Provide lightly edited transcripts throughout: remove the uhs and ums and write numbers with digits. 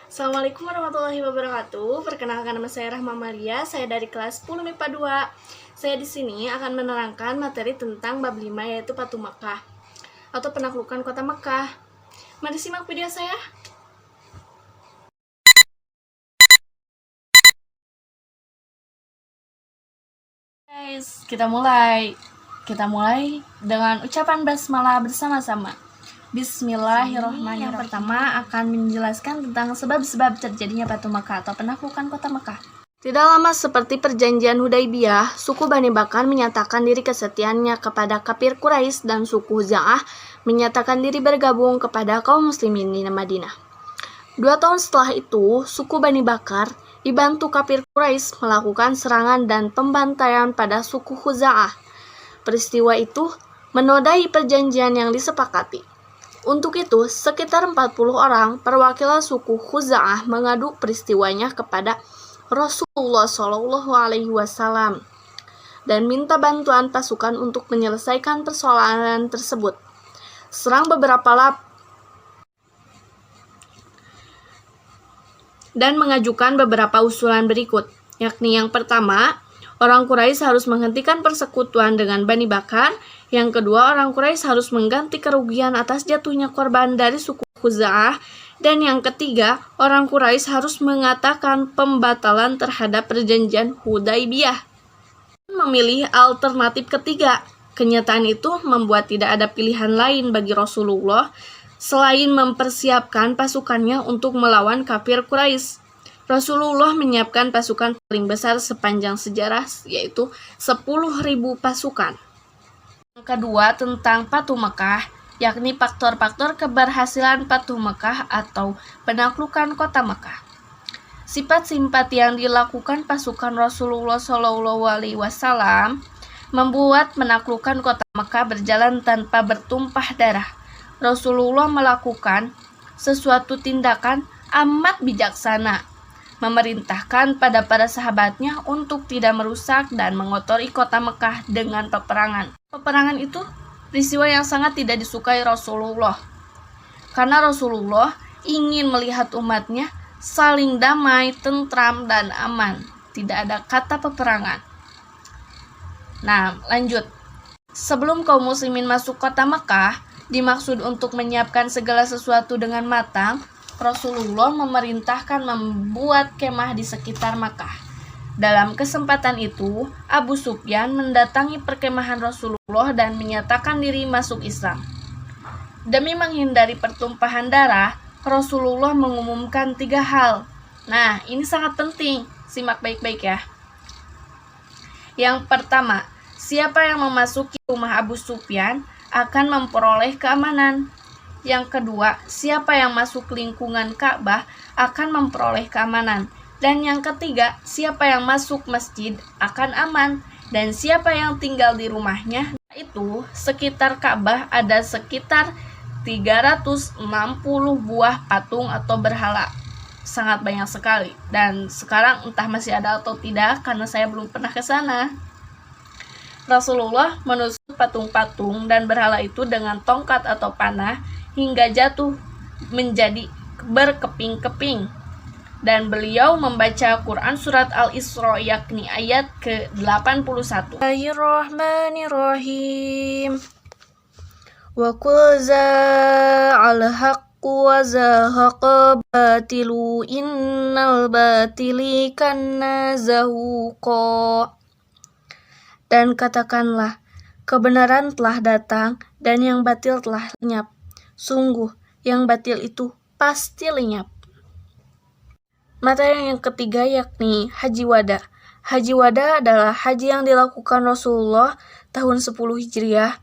Assalamualaikum warahmatullahi wabarakatuh. Perkenalkan, nama saya Rahma Maria. Saya dari kelas 10 MIPA 2. Saya di sini akan menerangkan materi tentang bab 5, yaitu Fatu Makkah atau penaklukan kota Makkah. Mari simak video saya. Guys, kita mulai dengan ucapan basmalah bersama-sama. Bismillahirrahmanirrahim. Yang pertama akan menjelaskan tentang sebab-sebab terjadinya Fatu Makkah atau penaklukan kota Makkah. Tidak lama seperti perjanjian Hudaybiyah, suku Bani Bakar menyatakan diri kesetiaannya kepada kafir Quraisy dan suku Huza'ah menyatakan diri bergabung kepada kaum muslimin di Madinah. 2 tahun setelah itu, suku Bani Bakar dibantu kafir Quraisy melakukan serangan dan pembantaian pada suku Huza'ah. Peristiwa itu menodai perjanjian yang disepakati. Untuk itu, sekitar 40 orang perwakilan suku Huza'ah mengadu peristiwanya kepada Rasulullah SAW dan minta bantuan pasukan untuk menyelesaikan persoalan tersebut. Serang beberapa dan mengajukan beberapa usulan berikut, yakni yang pertama, orang Quraisy harus menghentikan persekutuan dengan Bani Bakar. Yang kedua, orang Quraisy harus mengganti kerugian atas jatuhnya korban dari suku Huza'ah. Dan yang ketiga, orang Quraisy harus mengatakan pembatalan terhadap perjanjian Hudaybiyah. Memilih alternatif ketiga. Kenyataan itu membuat tidak ada pilihan lain bagi Rasulullah selain mempersiapkan pasukannya untuk melawan kafir Quraisy. Rasulullah menyiapkan pasukan paling besar sepanjang sejarah, yaitu 10.000 pasukan. Yang kedua, tentang Fatu Makkah, yakni faktor-faktor keberhasilan Fatu Makkah atau penaklukan kota Makkah. Sifat-sifat yang dilakukan pasukan Rasulullah SAW membuat penaklukan kota Makkah berjalan tanpa bertumpah darah. Rasulullah melakukan sesuatu tindakan amat bijaksana, memerintahkan pada para sahabatnya untuk tidak merusak dan mengotori kota Mekah dengan peperangan. Peperangan itu peristiwa yang sangat tidak disukai Rasulullah, karena Rasulullah ingin melihat umatnya saling damai, tentram, dan aman. Tidak ada kata peperangan. Nah, lanjut. Sebelum kaum muslimin masuk kota Mekah, dimaksud untuk menyiapkan segala sesuatu dengan matang, Rasulullah memerintahkan membuat kemah di sekitar Makkah. Dalam kesempatan itu, Abu Sufyan mendatangi perkemahan Rasulullah dan menyatakan diri masuk Islam. Demi menghindari pertumpahan darah, Rasulullah mengumumkan 3 hal. Nah, ini sangat penting, simak baik-baik ya. Yang pertama, siapa yang memasuki rumah Abu Sufyan akan memperoleh keamanan. Yang kedua, siapa yang masuk lingkungan Ka'bah akan memperoleh keamanan. Dan yang ketiga, siapa yang masuk masjid akan aman. Dan siapa yang tinggal di rumahnya, itu sekitar Ka'bah ada sekitar 360 buah patung atau berhala. Sangat banyak sekali. Dan sekarang entah masih ada atau tidak karena saya belum pernah ke sana. Rasulullah menusuk patung-patung dan berhala itu dengan tongkat atau panah hingga jatuh menjadi berkeping-keping. Dan beliau membaca Quran surat Al-Isra yakni ayat ke-81. Bismillahirrahmanirrahim. Wa qul za'al haqqu wa zahaqa batilu innal batili kana zahuqa. Dan katakanlah, kebenaran telah datang dan yang batil telah lenyap. Sungguh, yang batil itu pasti lenyap. Materi yang ketiga yakni Haji Wada. Haji Wada adalah haji yang dilakukan Rasulullah tahun 10 Hijriah.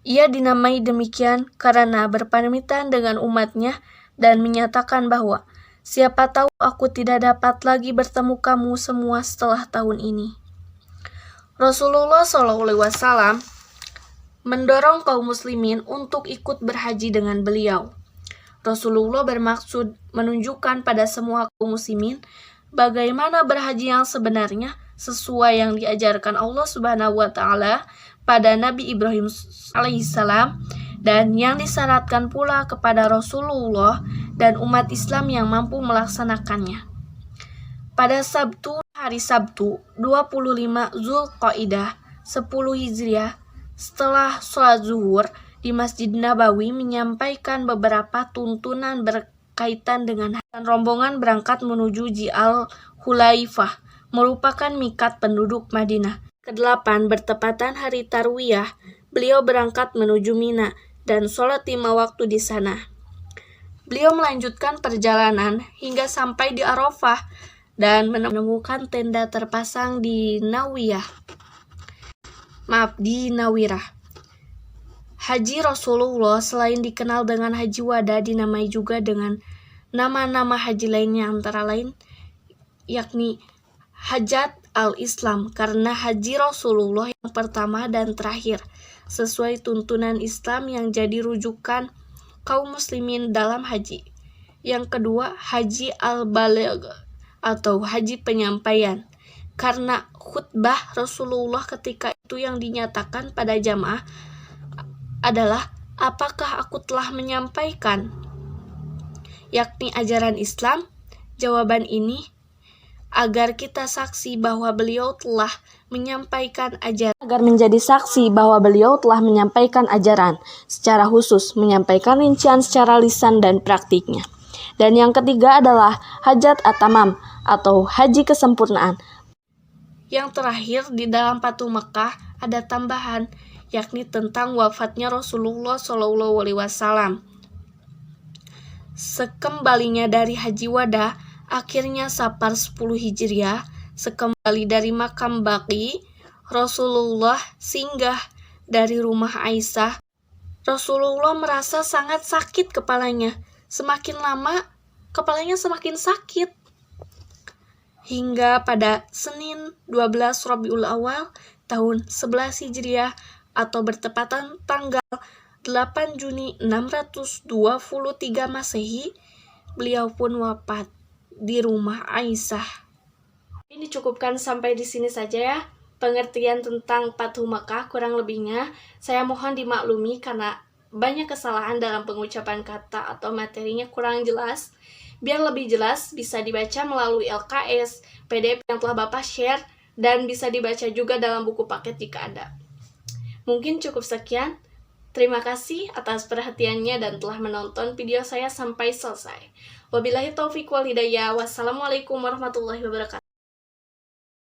Ia dinamai demikian karena berpamitan dengan umatnya dan menyatakan bahwa siapa tahu aku tidak dapat lagi bertemu kamu semua setelah tahun ini. Rasulullah SAW mendorong kaum muslimin untuk ikut berhaji dengan beliau. Rasulullah bermaksud menunjukkan pada semua kaum muslimin bagaimana berhaji yang sebenarnya sesuai yang diajarkan Allah Subhanahu wa taala pada Nabi Ibrahim alaihissalam dan yang disyaratkan pula kepada Rasulullah dan umat Islam yang mampu melaksanakannya. Pada Sabtu, hari Sabtu 25 Zulqaidah 10 Hijriah, setelah sholat zuhur di Masjid Nabawi menyampaikan beberapa tuntunan berkaitan dengan rombongan berangkat menuju Ji'al Hulaifah, merupakan mikat penduduk Madinah. Kedelapan, bertepatan hari Tarwiyah, beliau berangkat menuju Mina dan sholat 5 waktu di sana. Beliau melanjutkan perjalanan hingga sampai di Arafah dan menemukan tenda terpasang di Nawirah. Haji Rasulullah selain dikenal dengan Haji Wada, dinamai juga dengan nama-nama haji lainnya, antara lain yakni Hajat al-Islam karena haji Rasulullah yang pertama dan terakhir sesuai tuntunan Islam yang jadi rujukan kaum muslimin dalam haji. Yang kedua, Haji al-Baligh atau haji penyampaian karena khutbah Rasulullah ketika itu yang dinyatakan pada jamaah adalah, apakah aku telah menyampaikan yakni ajaran Islam? Jawaban ini agar kita saksi bahwa beliau telah menyampaikan ajaran, agar menjadi saksi bahwa beliau telah menyampaikan ajaran secara khusus, menyampaikan rincian secara lisan dan praktiknya. Dan yang ketiga adalah Hajat at-Tamam atau haji kesempurnaan. Yang terakhir, di dalam Fathu Mekah ada tambahan yakni tentang wafatnya Rasulullah SAW. Sekembalinya dari Haji Wada, akhirnya Safar 10 Hijriah, sekembali dari makam Baqi, Rasulullah singgah dari rumah Aisyah. Rasulullah merasa sangat sakit kepalanya. Semakin lama, kepalanya semakin sakit. Hingga pada Senin 12 Rabiul Awal tahun 11 Hijriah atau bertepatan tanggal 8 Juni 623 Masehi, beliau pun wafat di rumah Aisyah. Ini cukupkan sampai di sini saja ya. Pengertian tentang Fathu Mekah kurang lebihnya saya mohon dimaklumi karena banyak kesalahan dalam pengucapan kata atau materinya kurang jelas. Biar lebih jelas bisa dibaca melalui LKS, PDF yang telah Bapak share, dan bisa dibaca juga dalam buku paket jika ada. Mungkin cukup sekian. Terima kasih atas perhatiannya dan telah menonton video saya sampai selesai. Wabillahi taufiq wal hidayah. Wassalamualaikum warahmatullahi wabarakatuh.